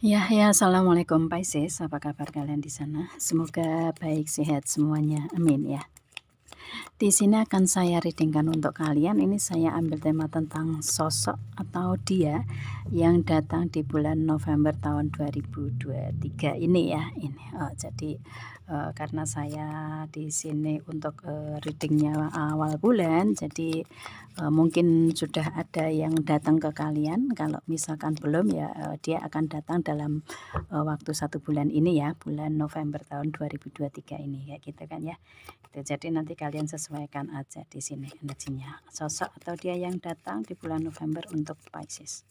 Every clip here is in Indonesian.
Assalamualaikum Pisces, apa kabar kalian di sana? Semoga baik, sehat semuanya, amin ya. Di sini akan saya readingkan untuk kalian. Ini saya ambil tema tentang sosok atau dia yang datang di bulan November tahun 2023 ini ya. Jadi karena saya di sini untuk readingnya awal bulan, jadi mungkin sudah ada yang datang ke kalian. Kalau misalkan belum ya, dia akan datang dalam waktu 1 bulan ini ya, bulan November tahun 2023 ini kayak gitu kan ya. Jadi nanti kalian sesuaikan aja di sini energinya, sosok atau dia yang datang di bulan November untuk Pisces.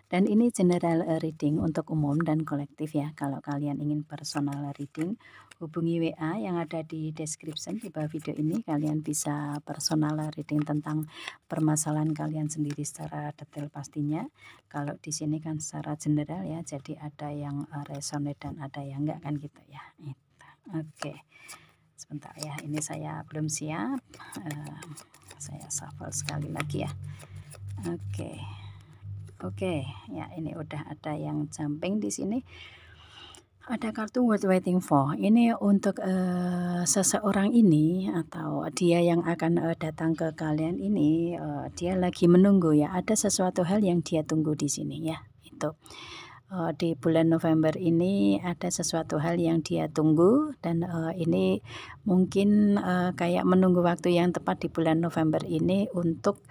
Dan ini general reading untuk umum dan kolektif ya. Kalau kalian ingin personal reading, hubungi WA yang ada di description di bawah video ini. Kalian bisa personal reading tentang permasalahan kalian sendiri secara detail pastinya. Kalau di sini kan secara general ya, jadi ada yang resonate dan ada yang enggak kan gitu ya. Oke. Sebentar ya, ini saya belum siap. Saya shuffle sekali lagi ya. Oke, ya ini udah ada yang jumping di sini. Ada kartu Worth Waiting For. Ini untuk seseorang ini atau dia yang akan datang ke kalian ini, dia lagi menunggu ya. Ada sesuatu hal yang dia tunggu di sini ya. Itu di bulan November ini ada sesuatu hal yang dia tunggu dan ini mungkin kayak menunggu waktu yang tepat di bulan November ini untuk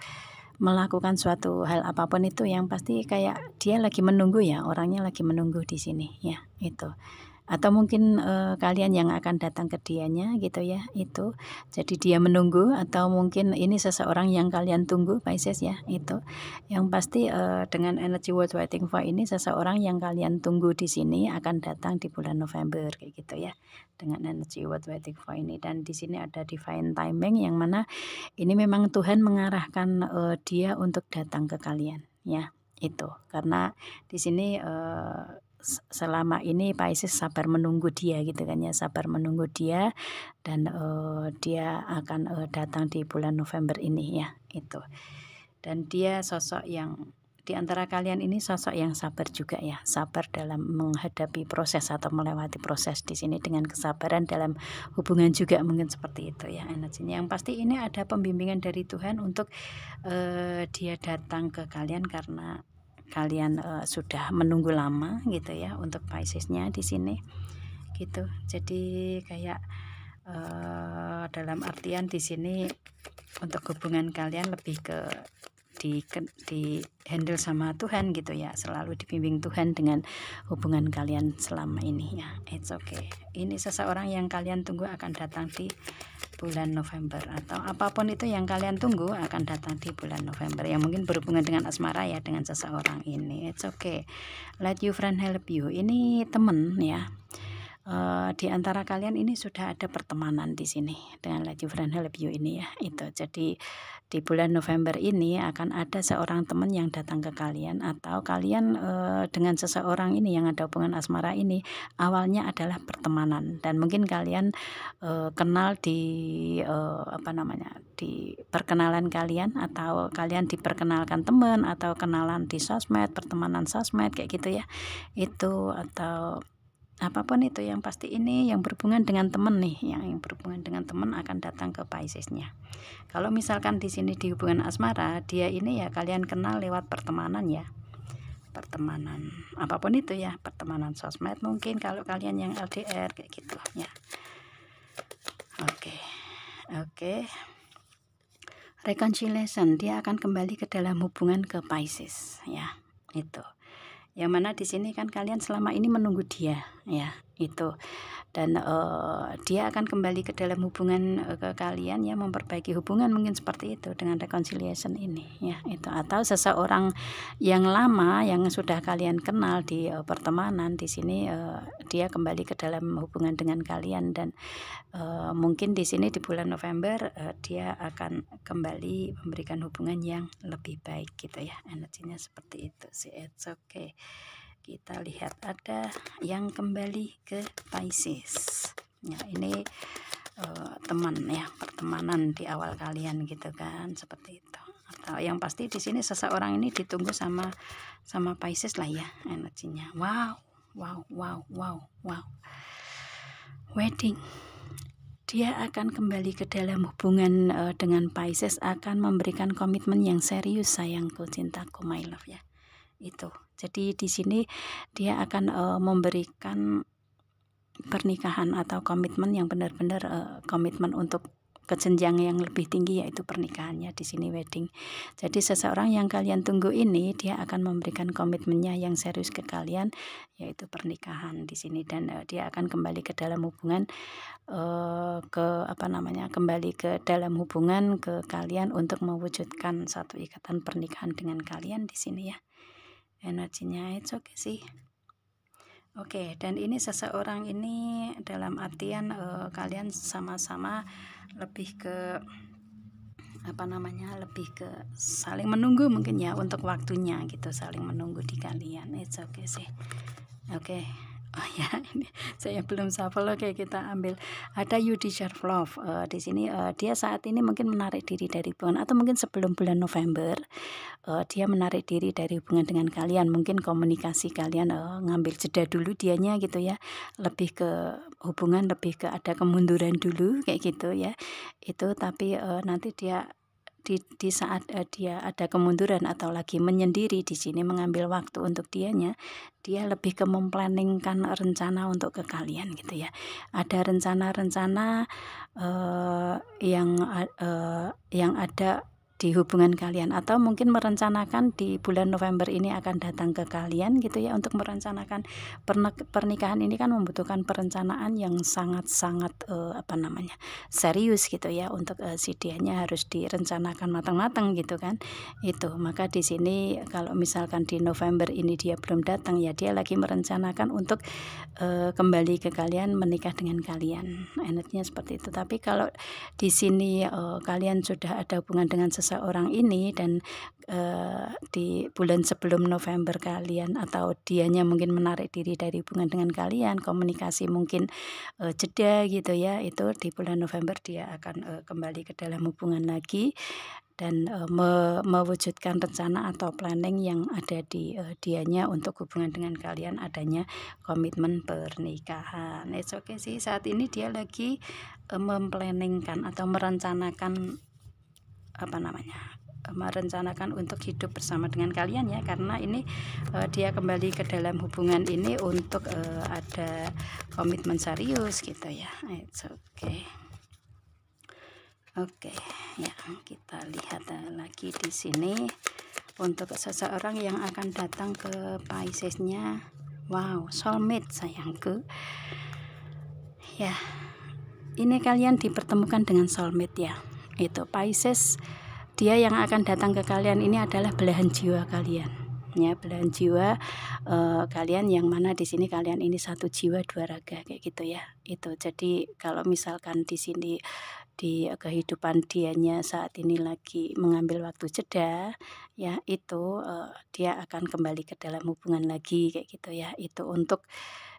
melakukan suatu hal apapun itu, yang pasti kayak dia lagi menunggu ya, orangnya lagi menunggu di sini ya, itu. Atau mungkin kalian yang akan datang ke dianya gitu ya, itu. Jadi dia menunggu atau mungkin ini seseorang yang kalian tunggu Pisces ya, itu. Yang pasti dengan energi Worth Waiting For ini seseorang yang kalian tunggu di sini akan datang di bulan November kayak gitu ya. Dengan energi Worth Waiting For ini, dan di sini ada divine timing yang mana ini memang Tuhan mengarahkan dia untuk datang ke kalian ya, itu. Karena di sini selama ini Pisces sabar menunggu dia gitu kan ya, sabar menunggu dia dan dia akan datang di bulan November ini ya, itu. Dan dia sosok yang di antara kalian ini sosok yang sabar juga ya, sabar dalam menghadapi proses atau melewati proses di sini dengan kesabaran dalam hubungan juga, mungkin seperti itu ya energinya. Yang pasti ini ada pembimbingan dari Tuhan untuk dia datang ke kalian karena kalian sudah menunggu lama gitu ya untuk Piscesnya di sini gitu. Jadi kayak dalam artian di sini untuk hubungan kalian lebih ke di handle sama Tuhan gitu ya, selalu dibimbing Tuhan dengan hubungan kalian selama ini ya. It's okay. Ini seseorang yang kalian tunggu akan datang di bulan November, atau apapun itu yang kalian tunggu akan datang di bulan November, yang mungkin berhubungan dengan asmara ya, dengan seseorang ini. It's okay. Let your friend help you. Ini temen ya. Di antara kalian ini sudah ada pertemanan di sini dengan Let Your Friend Help You ini ya, itu. Jadi di bulan November ini akan ada seorang teman yang datang ke kalian, atau kalian dengan seseorang ini yang ada hubungan asmara ini awalnya adalah pertemanan, dan mungkin kalian kenal di di perkenalan kalian, atau kalian diperkenalkan teman, atau kenalan di sosmed, pertemanan sosmed kayak gitu ya, itu. Atau apapun itu, yang pasti ini yang berhubungan dengan teman nih, yang berhubungan dengan teman akan datang ke Piscesnya. Kalau misalkan di sini di hubungan asmara, dia ini ya kalian kenal lewat pertemanan ya, pertemanan apapun itu ya, pertemanan sosmed mungkin kalau kalian yang LDR kayak gitu ya. Oke. Reconciliation, dia akan kembali ke dalam hubungan ke Pisces ya, itu. Yang mana di sini kan kalian selama ini menunggu dia ya, itu. Dan dia akan kembali ke dalam hubungan ke kalian ya, memperbaiki hubungan, mungkin seperti itu dengan reconciliation ini ya, itu. Atau seseorang yang lama yang sudah kalian kenal di pertemanan, di sini dia kembali ke dalam hubungan dengan kalian, dan mungkin di sini di bulan November dia akan kembali memberikan hubungan yang lebih baik gitu ya, energinya seperti itu sih. It's okay. Kita lihat ada yang kembali ke Pisces ya, ini teman ya, pertemanan di awal kalian gitu kan, seperti itu. atau yang pasti di sini seseorang ini ditunggu sama Pisces lah ya energinya. Wow, wow, wow, wow, wow. Wedding. Dia akan kembali ke dalam hubungan dengan Pisces, akan memberikan komitmen yang serius, sayangku, cintaku, my love ya. Itu. Jadi di sini dia akan memberikan pernikahan atau komitmen yang benar-benar komitmen untuk ke jenjang yang lebih tinggi, yaitu pernikahannya di sini, wedding. Jadi seseorang yang kalian tunggu ini dia akan memberikan komitmennya yang serius ke kalian, yaitu pernikahan di sini, dan dia akan kembali ke dalam hubungan kembali ke dalam hubungan ke kalian untuk mewujudkan satu ikatan pernikahan dengan kalian di sini ya. Energinya itu oke sih. Oke, dan ini seseorang ini dalam artian kalian sama-sama lebih ke lebih ke saling menunggu mungkin ya, untuk waktunya gitu, saling menunggu di kalian. It's okay sih. Oke. Oh ya, ini saya belum shuffle. Oke, kita ambil. Ada You Deserve Love. Di sini dia saat ini mungkin menarik diri dari hubungan, atau mungkin sebelum bulan November dia menarik diri dari hubungan dengan kalian. Mungkin komunikasi kalian ngambil jeda dulu dianya gitu ya. Lebih ke hubungan, lebih ke ada kemunduran dulu kayak gitu ya. Itu tapi nanti dia di saat dia ada kemunduran atau lagi menyendiri di sini, mengambil waktu untuk dianya, dia lebih ke memplanningkan rencana untuk ke kalian gitu ya. Ada rencana-rencana yang ada di hubungan kalian, atau mungkin merencanakan di bulan November ini akan datang ke kalian gitu ya, untuk merencanakan pernikahan. Ini kan membutuhkan perencanaan yang sangat-sangat serius gitu ya, untuk si dianya harus direncanakan matang-matang gitu kan. Itu maka di sini kalau misalkan di November ini dia belum datang ya, dia lagi merencanakan untuk kembali ke kalian, menikah dengan kalian. Energinya seperti itu. Tapi kalau di sini kalian sudah ada hubungan dengan seseorang ini, dan di bulan sebelum November kalian atau dianya mungkin menarik diri dari hubungan dengan kalian, komunikasi mungkin jeda gitu ya, itu di bulan November dia akan kembali ke dalam hubungan lagi, dan mewujudkan rencana atau planning yang ada di dianya untuk hubungan dengan kalian, adanya komitmen pernikahan. It's okay sih, saat ini dia lagi memplanningkan atau merencanakan merencanakan untuk hidup bersama dengan kalian ya, karena ini dia kembali ke dalam hubungan ini untuk ada komitmen serius gitu ya. It's okay. Oke, ya kita lihat lagi di sini untuk seseorang yang akan datang ke Pisces-nya. Wow, soulmate sayangku. Ya, ini kalian dipertemukan dengan soulmate ya. Itu Pisces, dia yang akan datang ke kalian ini adalah belahan jiwa kalian ya, belahan jiwa kalian, yang mana di sini kalian ini satu jiwa dua raga kayak gitu ya. Itu jadi kalau misalkan di sini di kehidupan dianya saat ini lagi mengambil waktu jeda ya, itu dia akan kembali ke dalam hubungan lagi kayak gitu ya. Itu untuk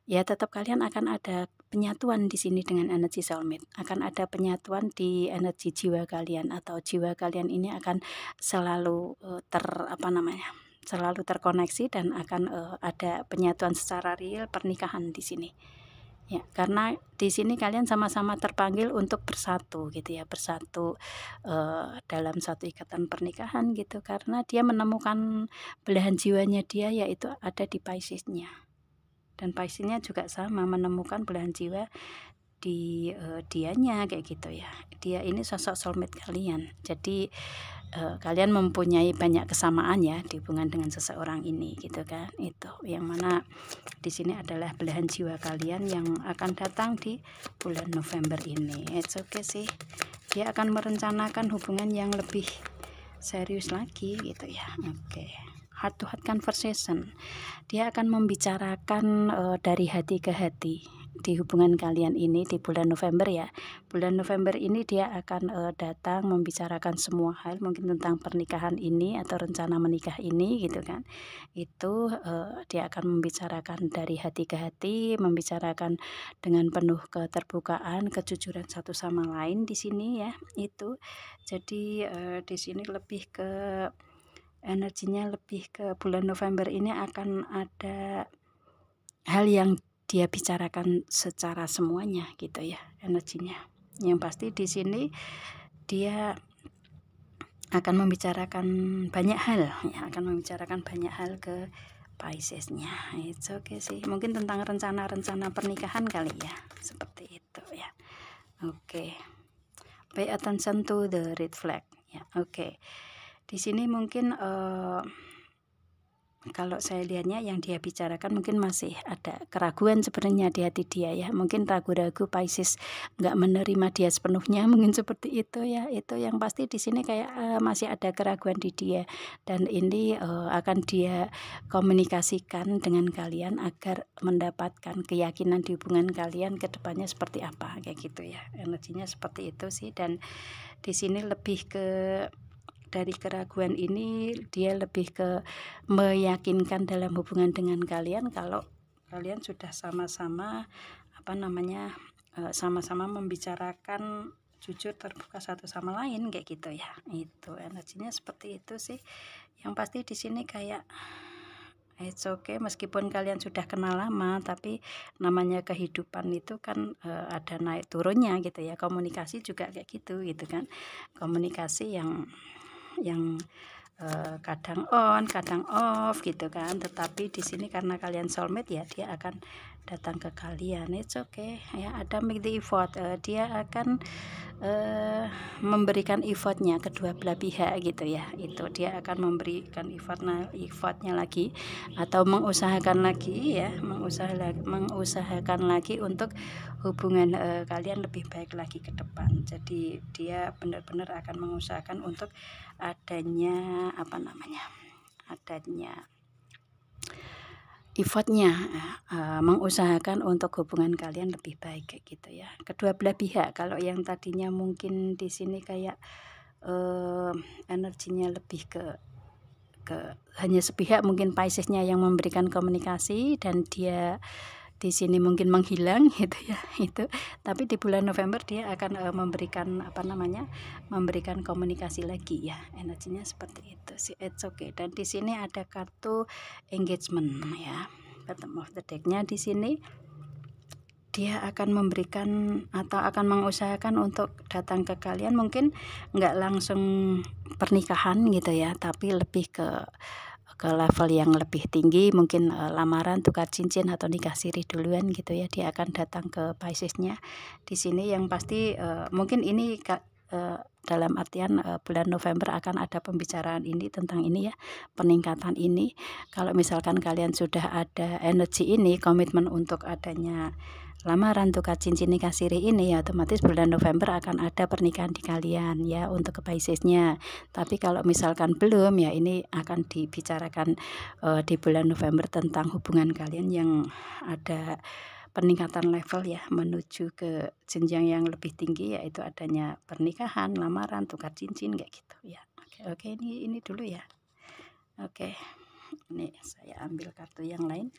ya tetap kalian akan ada penyatuan di sini dengan energi soulmate, akan ada penyatuan di energi jiwa kalian, atau jiwa kalian ini akan selalu selalu terkoneksi, dan akan ada penyatuan secara real, pernikahan di sini ya, karena di sini kalian sama-sama terpanggil untuk bersatu gitu ya, bersatu dalam satu ikatan pernikahan gitu, karena dia menemukan belahan jiwanya dia, yaitu ada di Pisces-nya. Dan Pisces-nya juga sama, menemukan belahan jiwa di dianya kayak gitu ya. Dia ini sosok soulmate kalian. Jadi kalian mempunyai banyak kesamaan ya di hubungan dengan seseorang ini gitu kan. Itu yang mana di sini adalah belahan jiwa kalian yang akan datang di bulan November ini. It's okay sih. Dia akan merencanakan hubungan yang lebih serius lagi gitu ya. Oke. Heart to heart conversation. Dia akan membicarakan dari hati ke hati. di hubungan kalian ini di bulan November ya. Bulan November ini dia akan datang membicarakan semua hal mungkin tentang pernikahan ini atau rencana menikah ini gitu kan. Itu dia akan membicarakan dari hati ke hati, membicarakan dengan penuh keterbukaan, kejujuran satu sama lain di sini ya. Itu. Jadi di sini lebih ke energinya lebih ke bulan November ini akan ada hal yang dia bicarakan secara semuanya gitu ya energinya. Yang pasti di sini dia akan membicarakan banyak hal ya, akan membicarakan banyak hal ke Piscesnya. It's okay sih. Mungkin tentang rencana-rencana pernikahan kali ya. Seperti itu ya. Oke. Pay attention to the red flag ya. Oke. Di sini mungkin kalau saya lihatnya yang dia bicarakan mungkin masih ada keraguan sebenarnya di hati dia ya. Mungkin ragu-ragu Pisces nggak menerima dia sepenuhnya, mungkin seperti itu ya. Itu yang pasti di sini kayak masih ada keraguan di dia, dan ini akan dia komunikasikan dengan kalian agar mendapatkan keyakinan di hubungan kalian ke depannya seperti apa kayak gitu ya. Energinya seperti itu sih, dan di sini lebih ke dari keraguan ini dia lebih ke meyakinkan dalam hubungan dengan kalian kalau kalian sudah sama-sama sama-sama membicarakan jujur terbuka satu sama lain kayak gitu ya. Itu energinya seperti itu sih. Yang pasti di sini kayak it's okay meskipun kalian sudah kenal lama, tapi namanya kehidupan itu kan ada naik turunnya gitu ya. Komunikasi juga kayak gitu kan. Komunikasi yang kadang on, kadang off gitu kan. Tetapi di sini karena kalian soulmate ya, dia akan datang ke kalian. It's okay ya, ada make the effort. Dia akan memberikan effortnya kedua belah pihak gitu ya. Itu dia akan memberikan effortnya lagi atau mengusahakan lagi ya, mengusahakan lagi untuk hubungan kalian lebih baik lagi ke depan. Jadi dia benar-benar akan mengusahakan untuk adanya effortnya, mengusahakan untuk hubungan kalian lebih baik kayak gitu ya. Kedua belah pihak. Kalau yang tadinya mungkin di sini kayak energinya lebih ke hanya sepihak, mungkin Piscesnya yang memberikan komunikasi dan dia di sini mungkin menghilang gitu ya. Itu tapi di bulan November dia akan memberikan memberikan komunikasi lagi ya. Energinya seperti itu sih. It's okay. Dan di sini ada kartu engagement ya. Bottom of the deck-nya di sini dia akan memberikan atau akan mengusahakan untuk datang ke kalian, mungkin nggak langsung pernikahan gitu ya, tapi lebih ke level yang lebih tinggi, mungkin lamaran, tukar cincin atau nikah siri duluan gitu ya. Dia akan datang ke Piscesnya di sini. Yang pasti mungkin ini dalam artian bulan November akan ada pembicaraan ini tentang ini ya, peningkatan ini. Kalau misalkan kalian sudah ada energi ini, komitmen untuk adanya lamaran, tukar cincin, nikah siri ini ya, otomatis bulan November akan ada pernikahan di kalian ya untuk ke Piscesnya. Tapi kalau misalkan belum ya, ini akan dibicarakan di bulan November tentang hubungan kalian yang ada peningkatan level ya, menuju ke jenjang yang lebih tinggi, yaitu adanya pernikahan, lamaran, tukar cincin kayak gitu ya. Oke, ini dulu ya. Oke, ini saya ambil kartu yang lain.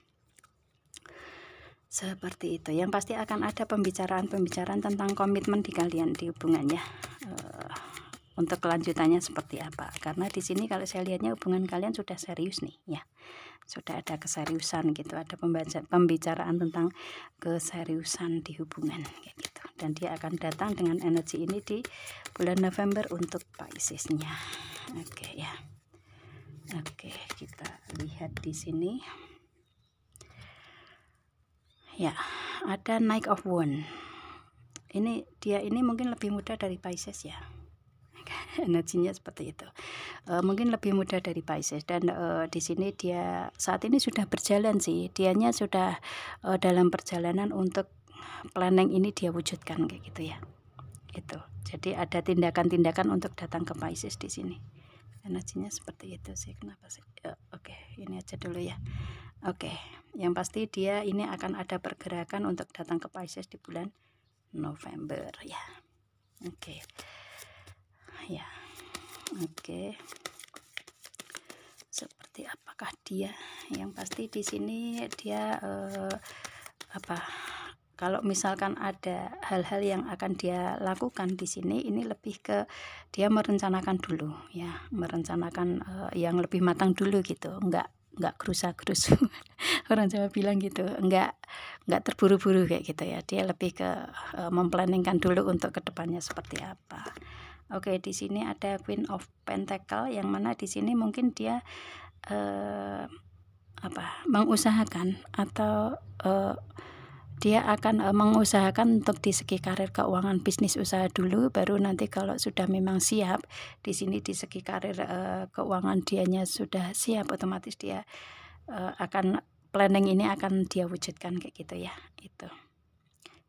Seperti itu. Yang pasti akan ada pembicaraan tentang komitmen di kalian di hubungannya. Untuk kelanjutannya seperti apa? Karena di sini kalau saya lihatnya hubungan kalian sudah serius nih ya. Sudah ada keseriusan gitu, ada pembicaraan tentang keseriusan di hubungan kayak gitu. Dan dia akan datang dengan energi ini di bulan November untuk Piscesnya. Oke ya. Oke, kita lihat di sini. Ya, ada Knight of Wands. Dia ini mungkin lebih muda dari Pisces ya. Energinya seperti itu. Mungkin lebih muda dari Pisces, dan di sini dia saat ini sudah berjalan sih. Dianya sudah dalam perjalanan untuk planning ini dia wujudkan kayak gitu ya. Itu. Jadi ada tindakan-tindakan untuk datang ke Pisces di sini. Energinya seperti itu sih. Kenapa sih? Oke, ini aja dulu ya. Oke. Yang pasti dia ini akan ada pergerakan untuk datang ke Pisces di bulan November ya. Oke. Ya. Oke. Seperti apakah dia? Yang pasti di sini dia kalau misalkan ada hal-hal yang akan dia lakukan di sini, ini lebih ke dia merencanakan dulu ya, merencanakan yang lebih matang dulu gitu, enggak gerusa-gerusu. Orang Jawa bilang gitu, enggak terburu-buru kayak gitu ya. Dia lebih ke memplanningkan dulu untuk kedepannya seperti apa. Oke, di sini ada Queen of Pentacle, yang mana di sini mungkin dia mengusahakan atau dia akan mengusahakan untuk di segi karir keuangan bisnis usaha dulu, baru nanti kalau sudah memang siap di sini di segi karir keuangan dianya sudah siap, otomatis dia akan planning ini akan dia wujudkan kayak gitu ya. Itu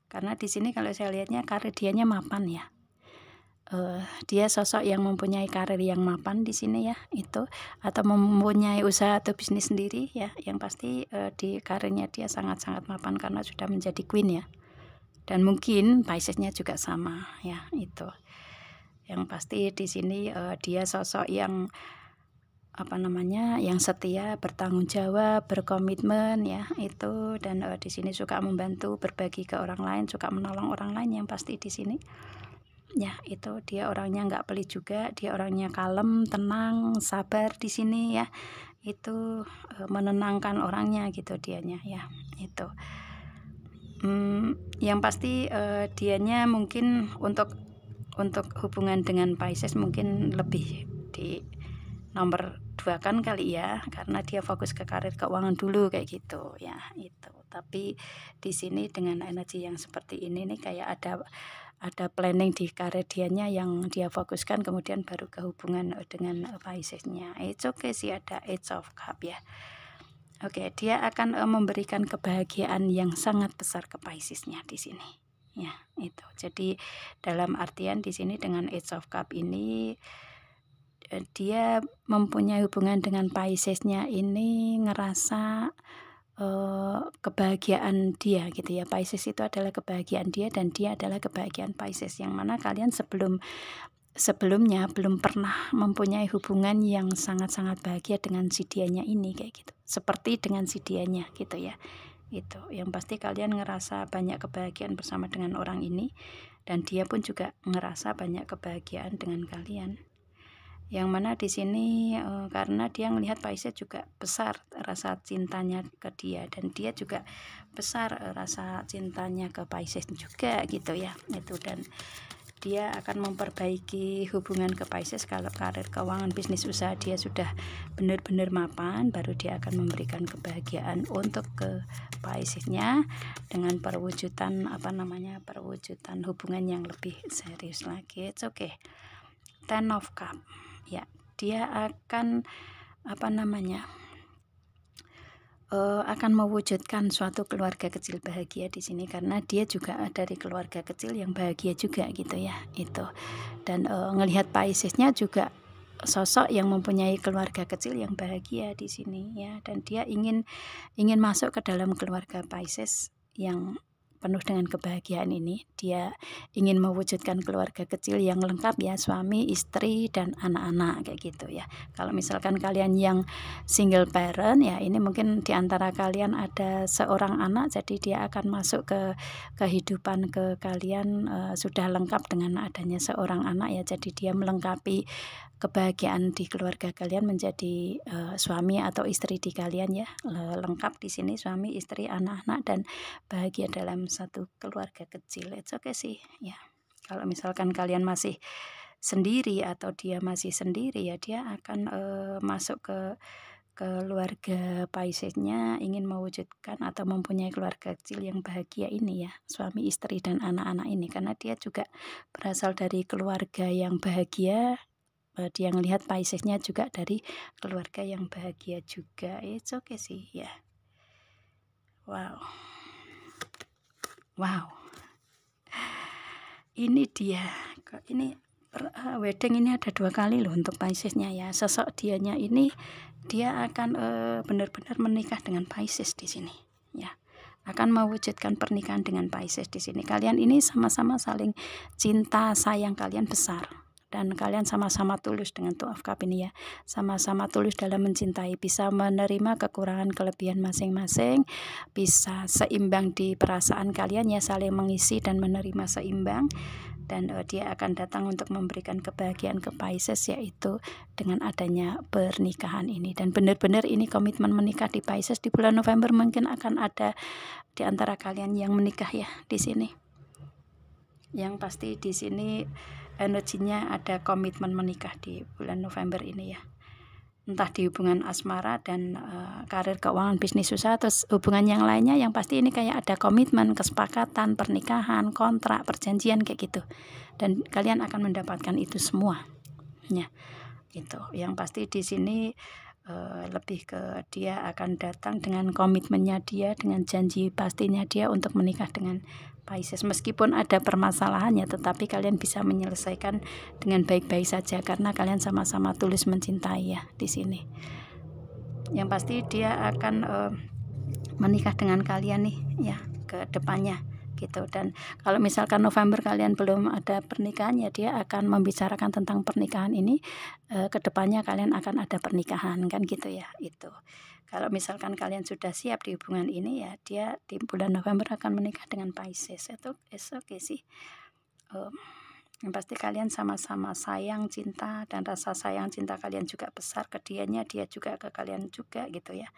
karena di sini kalau saya lihatnya karir dianya mapan ya. Dia sosok yang mempunyai karir yang mapan di sini ya, itu atau mempunyai usaha atau bisnis sendiri ya. Yang pasti di karirnya dia sangat-sangat mapan karena sudah menjadi queen ya. Dan mungkin Piscesnya juga sama ya, itu. Yang pasti di sini dia sosok yang yang setia, bertanggung jawab, berkomitmen ya, itu. Dan di sini suka membantu, berbagi ke orang lain, suka menolong orang lain yang pasti di sini. Ya, itu dia orangnya nggak pelit juga, dia orangnya kalem, tenang, sabar di sini ya. Itu menenangkan orangnya gitu dianya ya, itu. Yang pasti dianya mungkin untuk hubungan dengan Pisces mungkin lebih di nomor 2 kan kali ya, karena dia fokus ke karir keuangan dulu kayak gitu ya, itu. Tapi di sini dengan energi yang seperti ini nih, kayak ada planning di karir dianya yang dia fokuskan, kemudian baru ke hubungan dengan Piscesnya. It's okay sih, ada Eight of Cup ya. Oke, dia akan memberikan kebahagiaan yang sangat besar ke Piscesnya di sini. Ya, itu. Jadi dalam artian di sini dengan Eight of Cup ini dia mempunyai hubungan dengan Piscesnya ini ngerasa kebahagiaan dia gitu ya. Pisces itu adalah kebahagiaan dia dan dia adalah kebahagiaan Pisces, yang mana kalian sebelumnya belum pernah mempunyai hubungan yang sangat-sangat bahagia dengan si dianya ini kayak gitu, seperti dengan si dianya gitu ya. Itu yang pasti kalian ngerasa banyak kebahagiaan bersama dengan orang ini, dan dia pun juga ngerasa banyak kebahagiaan dengan kalian. Yang mana di sini karena dia melihat Pisces juga besar rasa cintanya ke dia, dan dia juga besar rasa cintanya ke Pisces juga gitu ya, itu. Dan dia akan memperbaiki hubungan ke Pisces kalau karir keuangan bisnis usaha dia sudah benar-benar mapan, baru dia akan memberikan kebahagiaan untuk ke Piscesnya dengan perwujudan perwujudan hubungan yang lebih serius lagi. It's okay. Ten of Cup ya, dia akan akan mewujudkan suatu keluarga kecil bahagia di sini, karena dia juga dari keluarga kecil yang bahagia juga gitu ya, itu. Dan ngelihat Piscesnya juga sosok yang mempunyai keluarga kecil yang bahagia di sini ya, dan dia ingin masuk ke dalam keluarga Pisces yang penuh dengan kebahagiaan ini. Dia ingin mewujudkan keluarga kecil yang lengkap ya, suami, istri, dan anak-anak kayak gitu ya. Kalau misalkan kalian yang single parent ya, ini mungkin diantara kalian ada seorang anak, jadi dia akan masuk ke kehidupan ke kalian sudah lengkap dengan adanya seorang anak ya. Jadi dia melengkapi kebahagiaan di keluarga kalian menjadi suami atau istri di kalian ya, lengkap di sini, suami, istri, anak-anak, dan bahagia dalam satu keluarga kecil. It's okay sih ya. Kalau misalkan kalian masih sendiri atau dia masih sendiri ya, dia akan masuk ke keluarga Piscesnya, ingin mewujudkan atau mempunyai keluarga kecil yang bahagia ini ya, suami, istri, dan anak-anak ini, karena dia juga berasal dari keluarga yang bahagia. Dia ngelihat Piscesnya juga dari keluarga yang bahagia juga. It's okay sih ya. Wow, ini dia. Ini wedding ini ada 2 kali loh untuk Piscesnya ya. Sosok dianya ini dia akan benar-benar menikah dengan Pisces di sini, ya. Akan mewujudkan pernikahan dengan Pisces di sini. Kalian ini sama-sama saling cinta sayang kalian besar. Dan kalian sama-sama tulus dengan Two of Cups ini ya. Sama-sama tulus dalam mencintai, bisa menerima kekurangan kelebihan masing-masing, bisa seimbang di perasaan kalian ya, saling mengisi dan menerima seimbang. Dan dia akan datang untuk memberikan kebahagiaan ke Pisces, yaitu dengan adanya pernikahan ini. Dan benar-benar ini komitmen menikah di Pisces di bulan November. Mungkin akan ada di antara kalian yang menikah ya di sini. Yang pasti di sini energinya ada komitmen menikah di bulan November ini ya. Entah di hubungan asmara dan karir, keuangan, bisnis, usaha, terus hubungan yang lainnya, yang pasti ini kayak ada komitmen, kesepakatan, pernikahan, kontrak, perjanjian kayak gitu. Dan kalian akan mendapatkan itu semua. Ya, gitu. Yang pasti di sini lebih ke dia akan datang dengan komitmennya dia, dengan janji pastinya dia untuk menikah dengan Pisces. Meskipun ada permasalahannya, tetapi kalian bisa menyelesaikan dengan baik-baik saja karena kalian sama-sama tulus mencintai ya di sini. Yang pasti dia akan menikah dengan kalian nih ya ke depannya gitu. Dan kalau misalkan November kalian belum ada pernikahan ya, dia akan membicarakan tentang pernikahan ini, kedepannya kalian akan ada pernikahan kan gitu ya. Itu kalau misalkan kalian sudah siap di hubungan ini ya, dia di bulan November akan menikah dengan Pisces. Itu oke sih. Yang pasti kalian sama-sama sayang, cinta, dan rasa sayang cinta kalian juga besar ke dianya, dia juga ke kalian juga gitu ya.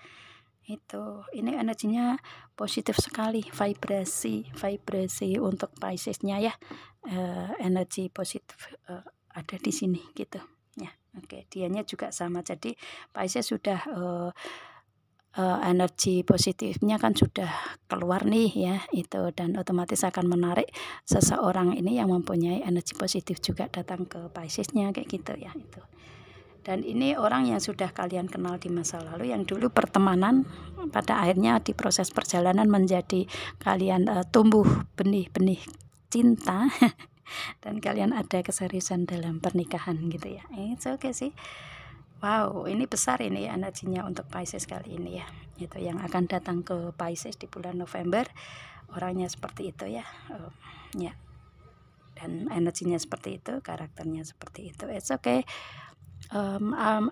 Itu ini energinya positif sekali, vibrasi untuk Piscesnya ya, energi positif ada di sini gitu ya. Oke, dianya juga sama. Jadi Pisces sudah energi positifnya kan sudah keluar nih ya itu, dan otomatis akan menarik seseorang ini yang mempunyai energi positif juga datang ke Piscesnya kayak gitu ya itu. Dan ini orang yang sudah kalian kenal di masa lalu, yang dulu pertemanan, pada akhirnya di proses perjalanan menjadi kalian tumbuh benih-benih cinta dan kalian ada keseriusan dalam pernikahan gitu ya. It's okay sih. Wow, ini besar ini energinya untuk Pisces kali ini ya. Itu yang akan datang ke Pisces di bulan November. Orangnya seperti itu ya. Ya. Dan energinya seperti itu, karakternya seperti itu. It's okay.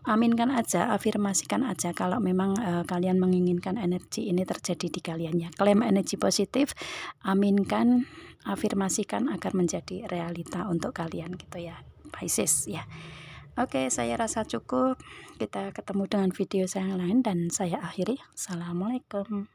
Aminkan aja, afirmasikan aja kalau memang kalian menginginkan energi ini terjadi di kalian ya. Klaim energi positif, aminkan, afirmasikan agar menjadi realita untuk kalian gitu ya, Pisces ya. Oke, saya rasa cukup. Kita ketemu dengan video saya yang lain dan saya akhiri. Assalamualaikum.